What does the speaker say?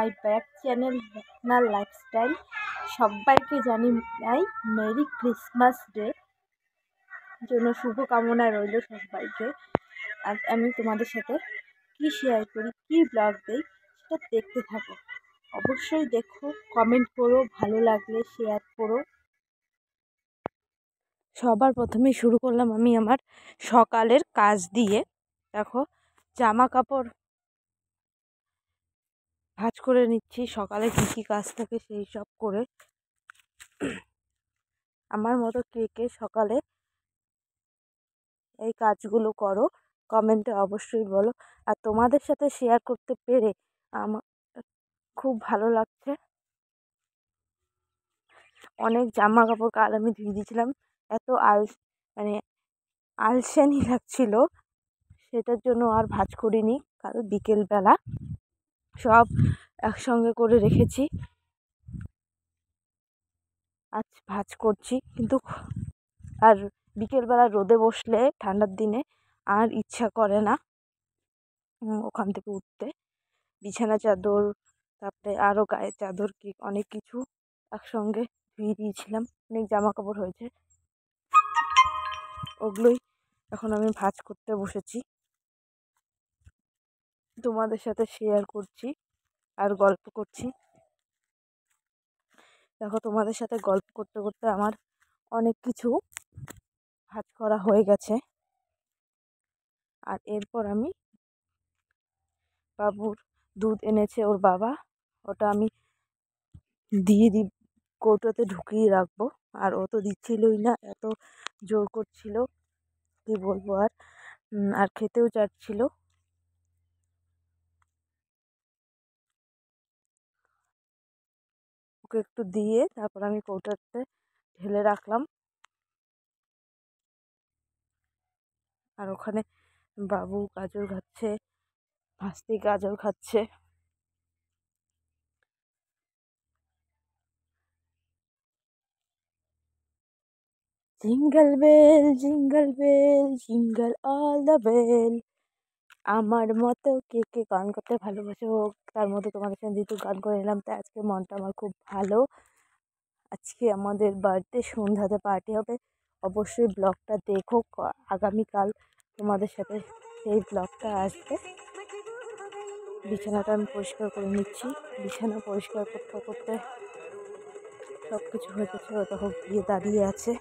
মাই back channel রত্নার lifestyle. সবাইকে জানাই মেরি ক্রিসমাস ডে, জন্য শুভকামনা রইল সবাইকে। আজ আমি তোমাদের সাথে কি শেয়ার করি, কি ব্লগ দেই, সেটা দেখতে থাকো। অবশ্যই দেখো, কমেন্ট করো, ভালো লাগলে শেয়ার করো। সবার প্রথমেই শুরু করলাম আমি আমার সকালের কাজ দিয়ে। দেখো, জামা কাপড় ভাঁজ করে নিচ্ছি। সকালে কী কী কাজ থাকে সেই সব করে। আমার মতো কে কে সকালে এই কাজগুলো করো কমেন্টে অবশ্যই বলো। আর তোমাদের সাথে শেয়ার করতে পেরে আমার খুব ভালো লাগছে। অনেক জামা কাপড় কাল আমি ধুয়ে দিয়েছিলাম, এত মানে আলসেমি লাগছিল, সেটার জন্য আর ভাঁজ করিনি। কাল বিকেলবেলা সব একসঙ্গে করে রেখেছি, আজ ভাঁজ করছি। কিন্তু আর বিকেলবেলা রোদে বসলে ঠান্ডার দিনে আর ইচ্ছা করে না ওখান থেকে উঠতে। বিছানা চাদর, তারপরে আরও গায়ের চাদর, কি অনেক কিছু একসঙ্গে ধুয়ে দিয়েছিলাম। অনেক জামা কাপড় হয়েছে, ওগুলোই এখন আমি ভাঁজ করতে বসেছি। তোমাদের সাথে শেয়ার করছি আর গল্প করছি। দেখো, তোমাদের সাথে গল্প করতে করতে আমার অনেক কিছু ভাঁজ করা হয়ে গেছে। আর এরপর আমি বাবুর দুধ এনেছে ওর বাবা, ওটা আমি দিয়ে কৌটোতে ঢুকিয়ে রাখবো। আর ও তো দিচ্ছিলই না, এত জোর করছিল, কি বলবো। আর খেতেও চাচ্ছিল। ওকে একটু দিয়ে তারপর আমি কৌটোতে ঢেলে রাখলাম। আর ওখানে বাবু গাজর খাচ্ছে, ভাস্তি গাজর খাচ্ছে। Jingle bell jingle bell jingle all the bell. আমার মতো কে কে গান করতে ভালোবাসে, হোক তার মধ্যে তোমাদের সঙ্গে যেহেতু গান করে নিলাম, তাই আজকে মনটা আমার খুব ভালো। আজকে আমাদের বার্থডে, সন্ধ্যাতে পার্টি হবে। অবশ্যই ব্লগটা দেখো, আগামীকাল তোমাদের সাথে সেই ব্লগটা আসবে। বিছানাটা আমি পরিষ্কার করে নিচ্ছি। বিছানা পরিষ্কার করতে করতে সব কিছু হয়ে গেছে। ও তখন গিয়ে দাঁড়িয়ে আছে।